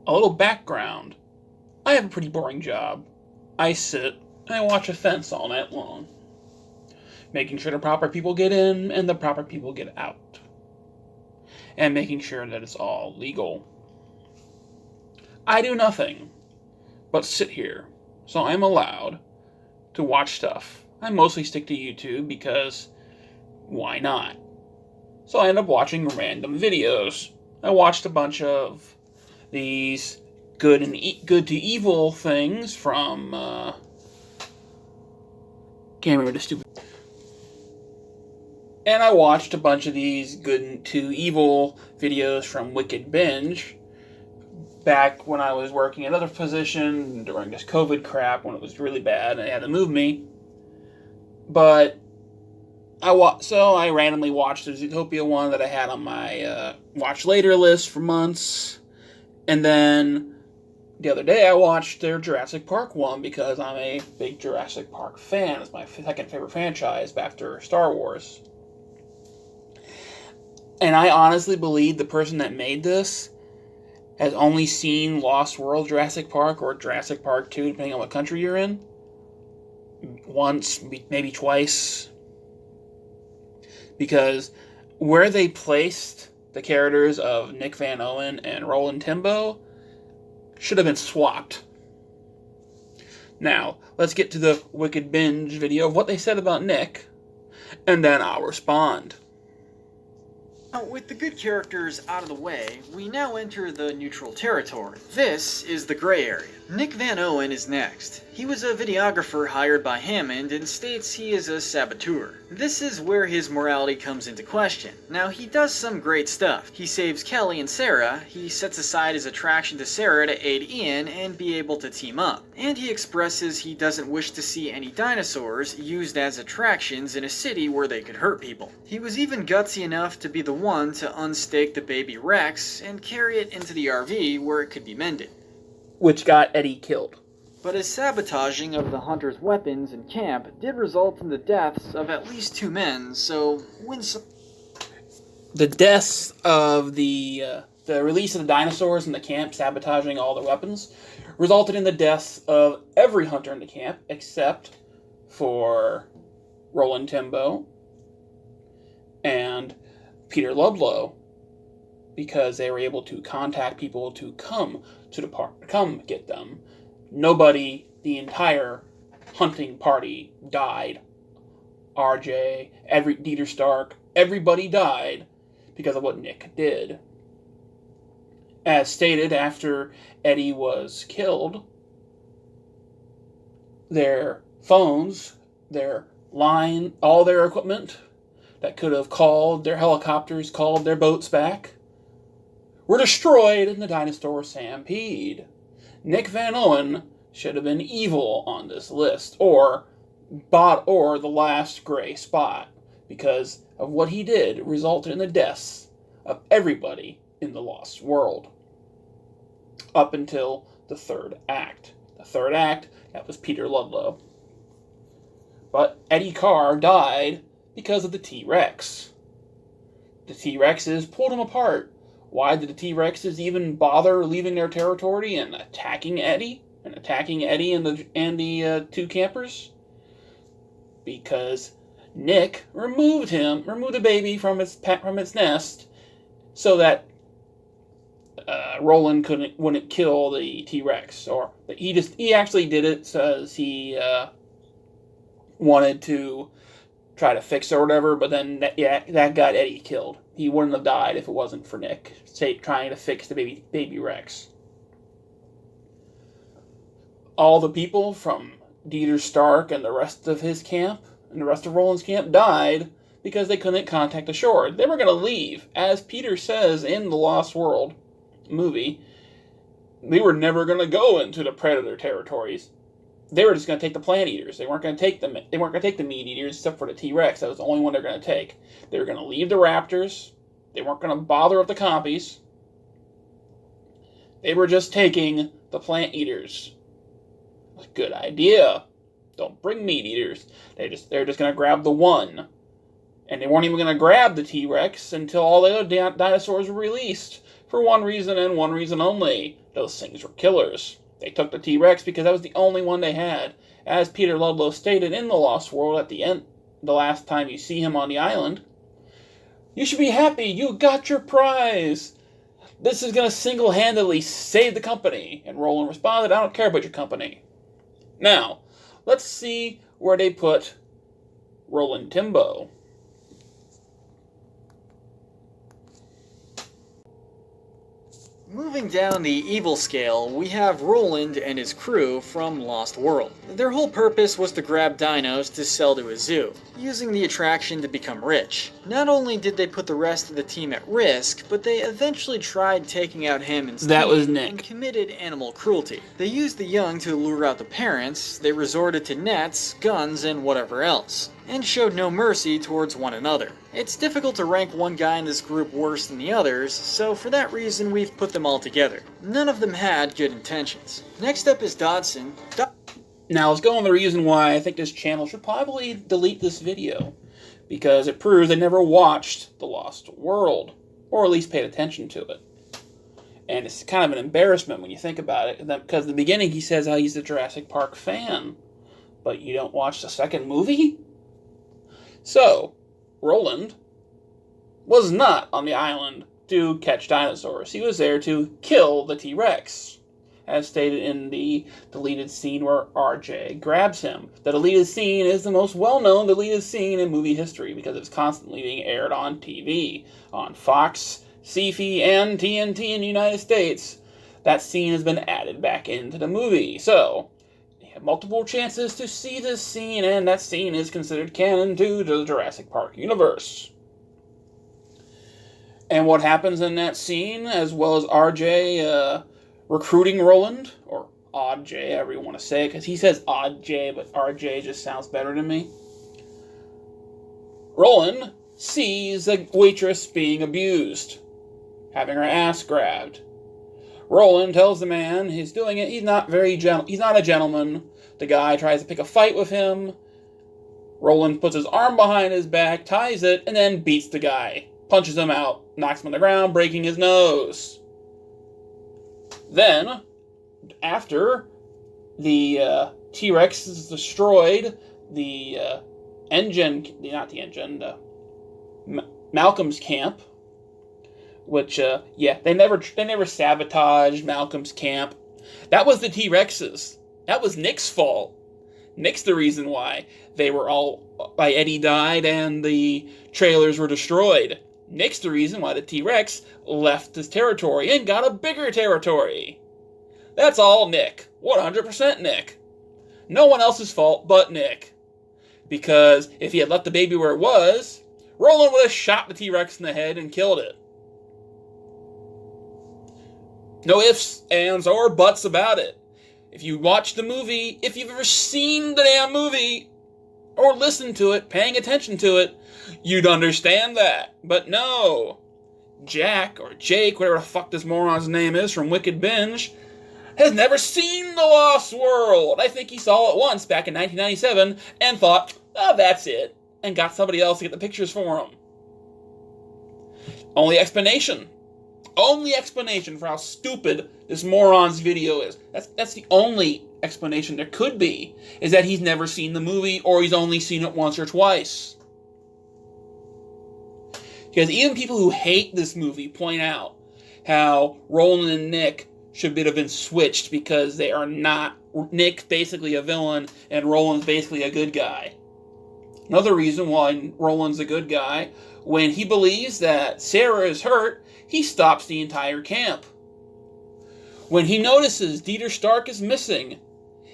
A little background. I have a pretty boring job. I sit and I watch a fence all night long, making sure the proper people get in and the proper people get out, and making sure that it's all legal. I do nothing but sit here, so I'm allowed to watch stuff. I mostly stick to YouTube because why not? So I end up watching random videos. I watched a bunch of these good to evil things from can't remember the stupid. And I watched a bunch of these good to evil videos from WickedBinge back when I was working another position during this COVID crap when it was really bad and they had to move me. But I randomly watched the Zootopia one that I had on my watch later list for months, and then the other day I watched their Jurassic Park one because I'm a big Jurassic Park fan. It's my second favorite franchise after Star Wars. And I honestly believe the person that made this has only seen Lost World Jurassic Park or Jurassic Park 2, depending on what country you're in. Once, maybe twice. Because where they placed the characters of Nick Van Owen and Rolland Timbo should have been swapped. Now, let's get to the Wicked Binge video of what they said about Nick, and then I'll respond. Now, with the good characters out of the way, we now enter the neutral territory. This is the gray area. Nick Van Owen is next. He was a videographer hired by Hammond and states he is a saboteur. This is where his morality comes into question. Now, he does some great stuff. He saves Kelly and Sarah, he sets aside his attraction to Sarah to aid Ian and be able to team up. And he expresses he doesn't wish to see any dinosaurs used as attractions in a city where they could hurt people. He was even gutsy enough to be the one to unstake the baby Rex and carry it into the RV where it could be mended. Which got Eddie killed. But his sabotaging of the hunter's weapons in camp did result in the deaths of at least 2 men, so when the deaths of the release of the dinosaurs in the camp sabotaging all the weapons resulted in the deaths of every hunter in the camp except for Rolland Timbo and Peter Ludlow, because they were able to contact people to come to the park, come get them. Nobody, the entire hunting party died. RJ, Dieter Stark, everybody died because of what Nick did. As stated, after Eddie was killed, their phones, their line, all their equipment that could have called their helicopters, called their boats back, were destroyed in the dinosaur stampede. Nick Van Owen should have been evil on this list, or the last gray spot, because of what he did resulted in the deaths of everybody in the Lost World. Up until the third act. The third act, that was Peter Ludlow. But Eddie Carr died because of the T-Rex. The T-Rexes pulled him apart. Why did the T-Rexes even bother leaving their territory and attacking Eddie? And attacking Eddie and the 2 campers? Because Nick removed the baby from its nest, so that Rolland wouldn't kill the T-Rex. Or he actually did it because he wanted to try to fix it or whatever, but then that got Eddie killed. He wouldn't have died if it wasn't for Nick trying to fix the baby Rex. All the people from Dieter Stark and the rest of his camp, and the rest of Roland's camp, died because they couldn't contact the shore. They were going to leave. As Peter says in the Lost World movie, they were never going to go into the predator territories. They were just going to take the plant eaters. They weren't going to take the meat eaters except for the T-Rex. That was the only one they're going to take. They were going to leave the raptors. They weren't going to bother with the compies. They were just taking the plant eaters. Good idea. Don't bring meat eaters. They're just going to grab the one. And they weren't even going to grab the T-Rex until all the other dinosaurs were released. For one reason and one reason only. Those things were killers. They took the T-Rex because that was the only one they had. As Peter Ludlow stated in The Lost World at the end, the last time you see him on the island, "You should be happy, you got your prize. This is going to single-handedly save the company." And Rolland responded, "I don't care about your company." Now, let's see where they put Rolland Timbo. Moving down the evil scale, we have Rolland and his crew from Lost World. Their whole purpose was to grab dinos to sell to a zoo, using the attraction to become rich. Not only did they put the rest of the team at risk, but they eventually tried taking out him and Steve. That was Nick. And committed animal cruelty. They used the young to lure out the parents, they resorted to nets, guns, and whatever else, and showed no mercy towards one another. It's difficult to rank one guy in this group worse than the others, so for that reason we've put them all together. None of them had good intentions. Next up is Dodson. Now let's go on the reason why I think this channel should probably delete this video. Because it proves they never watched The Lost World, or at least paid attention to it. And it's kind of an embarrassment when you think about it, because in the beginning he says how he's a Jurassic Park fan. But you don't watch the second movie? So, Rolland was not on the island to catch dinosaurs. He was there to kill the T-Rex, as stated in the deleted scene where RJ grabs him. The deleted scene is the most well-known deleted scene in movie history because it's constantly being aired on TV, on Fox, Sci-Fi, and TNT in the United States. That scene has been added back into the movie, so have multiple chances to see this scene, and that scene is considered canon to the Jurassic Park universe. And what happens in that scene, as well as RJ recruiting Rolland, or Odd J, however you want to say it, because he says Odd J, but RJ just sounds better to me. Rolland sees a waitress being abused, having her ass grabbed. Rolland tells the man he's doing it. He's not a gentleman. The guy tries to pick a fight with him. Rolland puts his arm behind his back, ties it, and then beats the guy. Punches him out, knocks him on the ground, breaking his nose. Then, after the T-Rex is destroyed, Malcolm's camp, which, they never sabotaged Malcolm's camp. That was the T-Rexes. That was Nick's fault. Nick's the reason why Eddie died and the trailers were destroyed. Nick's the reason why the T-Rex left his territory and got a bigger territory. That's all Nick. 100% Nick. No one else's fault but Nick. Because if he had left the baby where it was, Rolland would have shot the T-Rex in the head and killed it. No ifs, ands, or buts about it. If you watch the movie, if you've ever seen the damn movie, or listened to it, paying attention to it, you'd understand that. But no. Jack, or Jake, whatever the fuck this moron's name is from Wicked Binge, has never seen The Lost World. I think he saw it once back in 1997 and thought, oh, that's it, and got somebody else to get the pictures for him. Only explanation for how stupid this moron's video is. That's the only explanation there could be, is that he's never seen the movie or he's only seen it once or twice. Because even people who hate this movie point out how Rolland and Nick should have been switched because they are not. Nick's basically a villain and Roland's basically a good guy. Another reason why Roland's a good guy, when he believes that Sarah is hurt, he stops the entire camp. When he notices Dieter Stark is missing,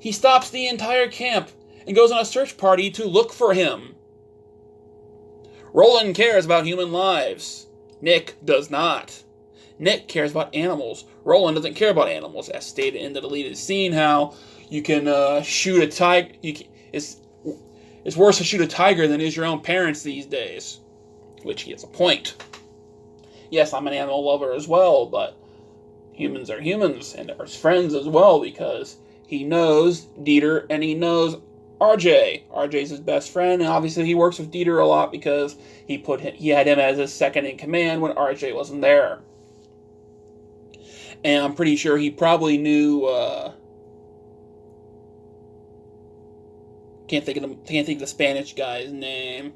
he stops the entire camp and goes on a search party to look for him. Rolland cares about human lives. Nick does not. Nick cares about animals. Rolland doesn't care about animals, as stated in the deleted scene, how you can shoot a tiger. It's worse to shoot a tiger than is your own parents these days. Which he has a point. Yes, I'm an animal lover as well, but humans are humans, and they're friends as well, because he knows Dieter and he knows RJ. RJ's his best friend, and obviously he works with Dieter a lot because he had him as his second in command when RJ wasn't there. And I'm pretty sure he probably knew, can't think of the Spanish guy's name.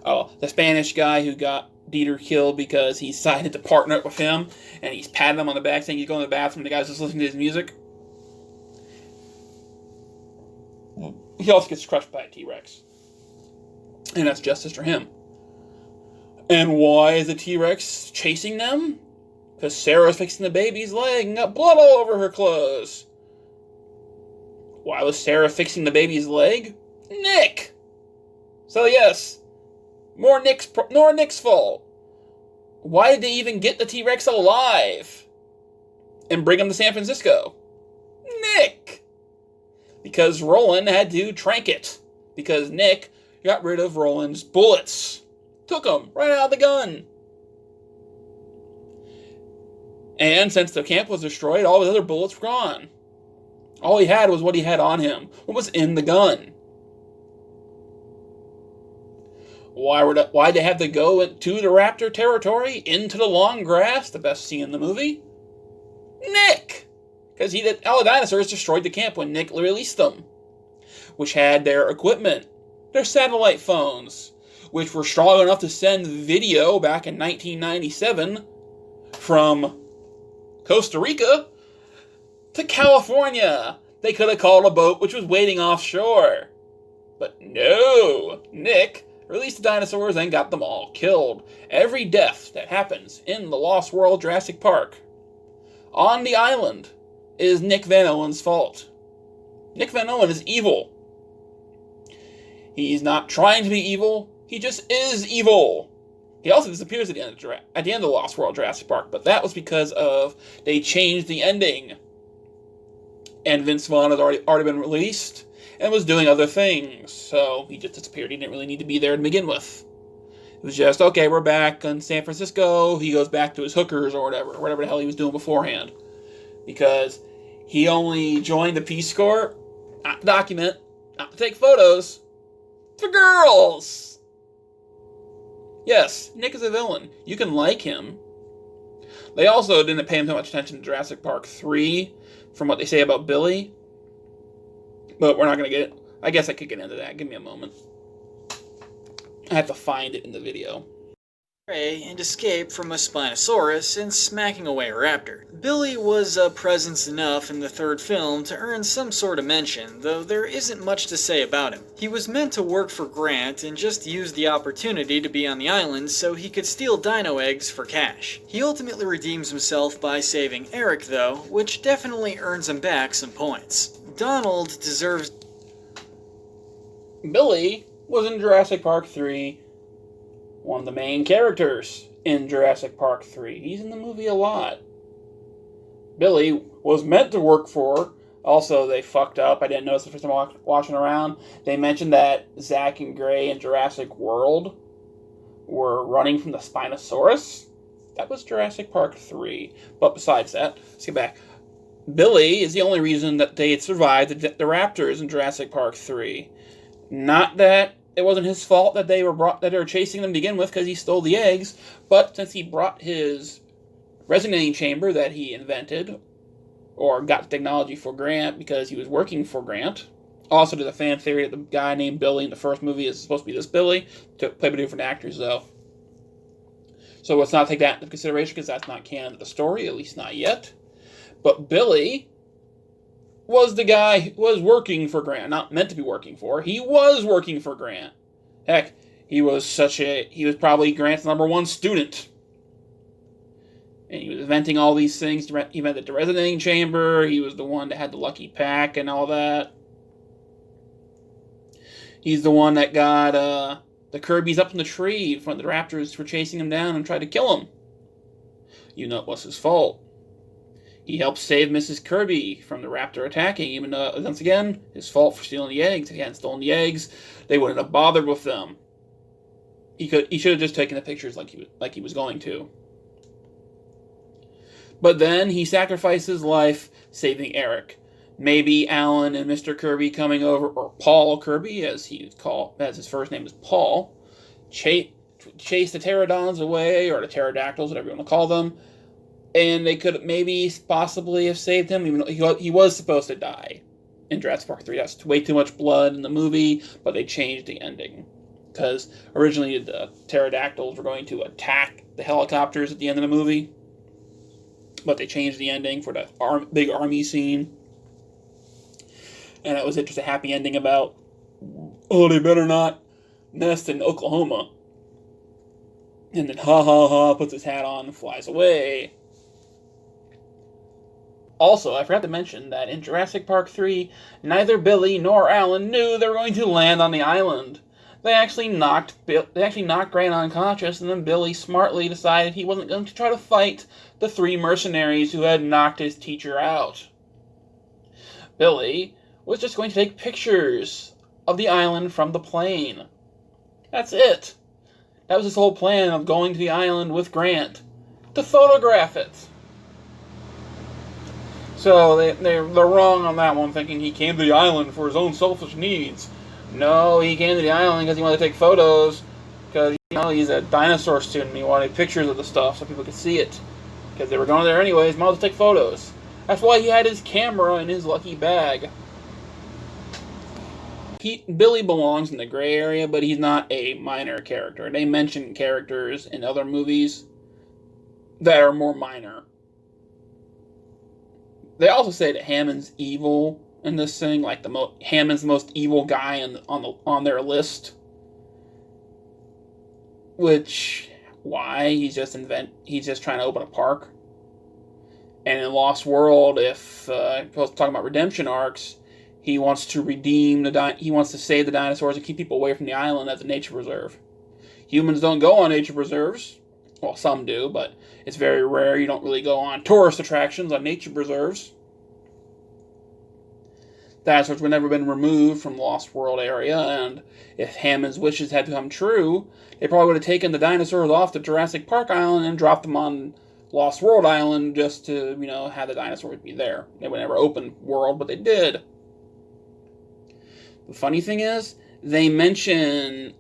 Oh, the Spanish guy who got Dieter killed because he decided to partner up with him, and he's patting him on the back saying he's going to the bathroom, and the guy's just listening to his music. He also gets crushed by a T-Rex. And that's justice for him. And why is the T-Rex chasing them? Because Sarah's fixing the baby's leg and got blood all over her clothes. Why was Sarah fixing the baby's leg? Nick! So yes, more Nick's fault. Why did they even get the T-Rex alive and bring him to San Francisco? Nick! Because Rolland had to trank it. Because Nick got rid of Roland's bullets. Took them right out of the gun. And since the camp was destroyed, all his other bullets were gone. All he had was what he had on him. What was in the gun? Why'd they have to go to the raptor territory? Into the long grass? The best scene in the movie? Nick! Because all the dinosaurs destroyed the camp when Nick released them. Which had their equipment. Their satellite phones. Which were strong enough to send video back in 1997 from Costa Rica to California. They could have called a boat which was waiting offshore. But no, Nick released the dinosaurs and got them all killed. Every death that happens in the Lost World Jurassic Park on the island is Nick Van Owen's fault. Nick Van Owen is evil. He's not trying to be evil. He just is evil. He also disappears at the end of the Lost World Jurassic Park, but that was because they changed the ending. And Vince Vaughn had already been released and was doing other things, so he just disappeared. He didn't really need to be there to begin with. It was just, okay, we're back in San Francisco. He goes back to his hookers or whatever the hell he was doing beforehand. Because he only joined the Peace Corps, not to document, not to take photos, for girls. Yes, Nick is a villain. You can like him. They also didn't pay him so much attention to Jurassic Park 3, from what they say about Billy. But we're not going to get it. I guess I could get into that. Give me a moment. I have to find it in the video. Prey and escape from a Spinosaurus and smacking away a raptor. Billy was a presence enough in the third film to earn some sort of mention, though there isn't much to say about him. He was meant to work for Grant and just used the opportunity to be on the island so he could steal dino eggs for cash. He ultimately redeems himself by saving Eric though, which definitely earns him back some points. Donald deserves... Billy was in Jurassic Park 3, one of the main characters in Jurassic Park 3. He's in the movie a lot. Billy was meant to work for... Also, they fucked up. I didn't notice the first time watching around. They mentioned that Zach and Gray in Jurassic World were running from the Spinosaurus. That was Jurassic Park 3. But besides that, let's get back. Billy is the only reason that they had survived the raptors in Jurassic Park 3. Not that it wasn't his fault that they were chasing them to begin with because he stole the eggs, but since he brought his resonating chamber that he invented, or got the technology for Grant because he was working for Grant. Also, there's a fan theory that the guy named Billy in the first movie is supposed to be this Billy, played by different actors though. So let's not take that into consideration because that's not canon to the story, at least not yet. But Billy was the guy who was working for Grant. Not meant to be working for. He was working for Grant. Heck, he was probably Grant's #1 student. And he was inventing all these things. He invented the resonating chamber. He was the one that had the lucky pack and all that. He's the one that got the Kirby's up in the tree when the raptors were chasing him down and tried to kill him. You know it was his fault. He helped save Mrs. Kirby from the raptor attacking, even though, once again, his fault for stealing the eggs. If he hadn't stolen the eggs, they wouldn't have bothered with them. He should have just taken the pictures like he was going to. But then he sacrificed his life saving Eric. Maybe Alan and Mr. Kirby coming over, or Paul Kirby, as his first name is Paul, chase the pterodons away, or the pterodactyls, whatever you want to call them, and they could maybe possibly have saved him, even though he was supposed to die in Jurassic Park 3. That's way too much blood in the movie, but they changed the ending. Because originally the pterodactyls were going to attack the helicopters at the end of the movie, but they changed the ending for the big army scene. And it was just a happy ending about, oh, they better not nest in Oklahoma. And then ha ha ha puts his hat on and flies away. Also, I forgot to mention that in Jurassic Park 3, neither Billy nor Alan knew they were going to land on the island. They actually knocked Grant unconscious, and then Billy smartly decided he wasn't going to try to fight the 3 mercenaries who had knocked his teacher out. Billy was just going to take pictures of the island from the plane. That's it. That was his whole plan of going to the island with Grant, to photograph it. So they're wrong on that one, thinking he came to the island for his own selfish needs. No, he came to the island because he wanted to take photos, because he's a dinosaur student and he wanted pictures of the stuff so people could see it. Because they were going there anyways, might as well take photos. That's why he had his camera in his lucky bag. Billy belongs in the gray area, but he's not a minor character. They mention characters in other movies that are more minor. They also say that Hammond's evil in this thing, like Hammond's the most evil guy on their list. Which, why? He's just trying to open a park. And in Lost World, if talking about redemption arcs, he wants to he wants to save the dinosaurs and keep people away from the island as a nature reserve. Humans don't go on nature reserves. Well, some do, but it's very rare. You don't really go on tourist attractions on nature reserves. Dinosaurs were never been removed from Lost World area, and if Hammond's wishes had become true, they probably would have taken the dinosaurs off the Jurassic Park Island and dropped them on Lost World Island just to, have the dinosaurs be there. They would never open world, but they did. The funny thing is, they mention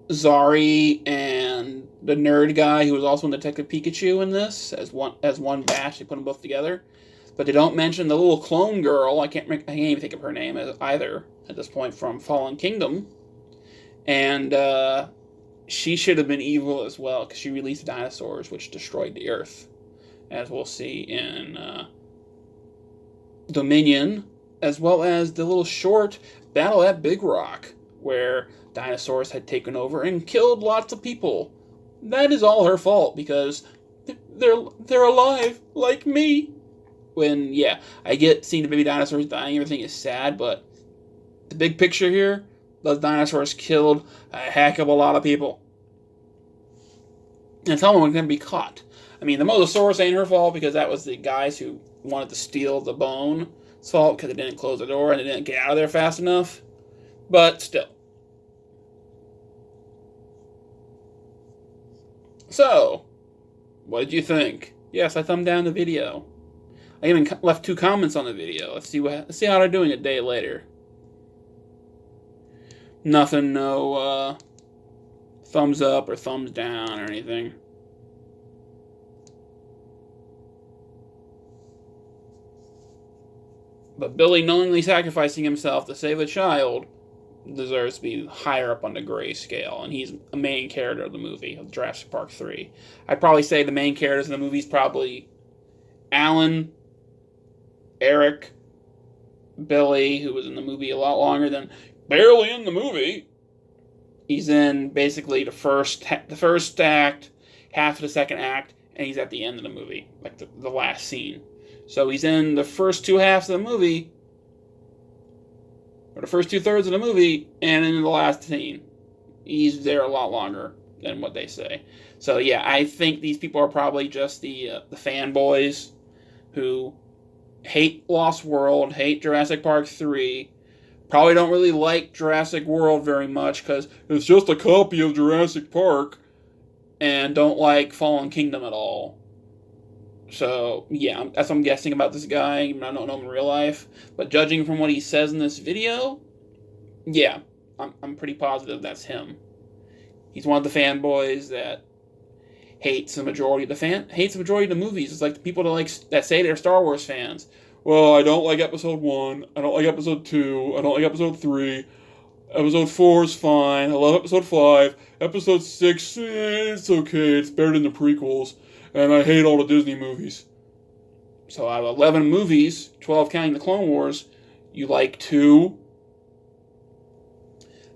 Zari and the nerd guy who was also in Detective Pikachu in this as one batch. They put them both together, but they don't mention the little clone girl. I can't even think of her name either at this point, from Fallen Kingdom, and she should have been evil as well because she released the dinosaurs, which destroyed the Earth, as we'll see in Dominion, as well as the little short Battle at Big Rock, where dinosaurs had taken over and killed lots of people. That is all her fault, because they're alive, like me. When, I get seeing the baby dinosaurs dying, everything is sad, but the big picture here, those dinosaurs killed a heck of a lot of people. And someone was going to be caught. I mean, the Mosasaurus ain't her fault, because that was the guys who wanted to steal the bone's fault, because they didn't close the door and they didn't get out of there fast enough. But still. So, what did you think? Yes, I thumbed down the video. I even left 2 comments on the video. Let's see how they're doing a day later. Nothing, no thumbs up or thumbs down or anything. But Billy knowingly sacrificing himself to save a child deserves to be higher up on the gray scale, and he's a main character of the movie, of Jurassic Park 3. I'd probably say the main characters in the movie is probably Alan, Eric, Billy, who was in the movie a lot longer than barely in the movie. He's in basically the first act, half of the second act, and he's at the end of the movie, like the last scene. So he's in the first 2 halves of the movie, or the first 2/3 of the movie, and in the last scene. He's there a lot longer than what they say. So I think these people are probably just the fanboys who hate Lost World, hate Jurassic Park 3, probably don't really like Jurassic World very much because it's just a copy of Jurassic Park, and don't like Fallen Kingdom at all. So, that's what I'm guessing about this guy, even though I don't know him in real life. But judging from what he says in this video, I'm pretty positive that's him. He's one of the fanboys that hates the majority of the movies. It's like the people that say they're Star Wars fans. Well, I don't like Episode 1. I don't like Episode 2. I don't like Episode 3. Episode 4 is fine. I love Episode 5. Episode 6, it's okay. It's better than the prequels. And I hate all the Disney movies. So out of 11 movies, 12 counting the Clone Wars, you like 2.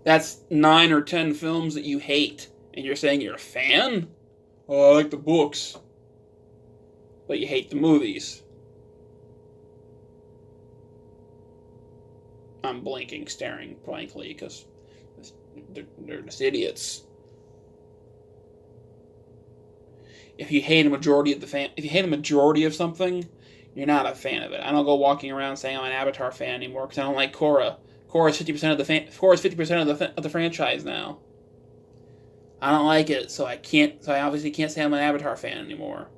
That's 9 or 10 films that you hate. And you're saying you're a fan? Oh, I like the books. But you hate the movies. I'm blinking, staring blankly, because they're just idiots. If you hate a majority of something, you're not a fan of it. I don't go walking around saying I'm an Avatar fan anymore because I don't like Korra. Korra's 50% of the franchise now. I don't like it, so I obviously can't say I'm an Avatar fan anymore.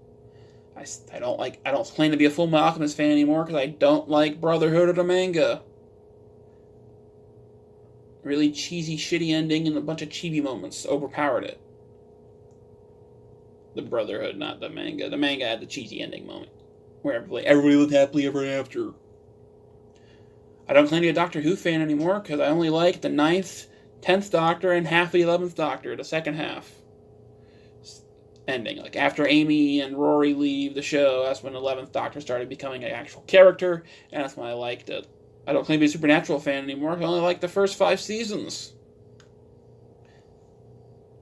I don't claim to be a Full Metal Alchemist fan anymore because I don't like Brotherhood of the manga. Really cheesy, shitty ending and a bunch of chibi moments overpowered it. The Brotherhood, not the manga. The manga had the cheesy ending moment where everybody lived happily ever after. I don't claim to be a Doctor Who fan anymore because I only like the 9th, 10th Doctor and half of the 11th Doctor, the second half. Ending. Like, after Amy and Rory leave the show, that's when the 11th Doctor started becoming an actual character, and that's when I liked it. I don't claim to be a Supernatural fan anymore. I only like the first 5 seasons.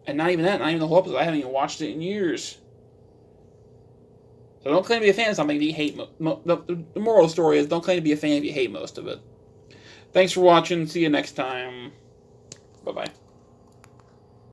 And not even that, not even the whole episode. I haven't even watched it in years. So don't claim to be a fan of something if you hate the moral of the story is don't claim to be a fan if you hate most of it. Thanks for watching. See you next time. Bye-bye.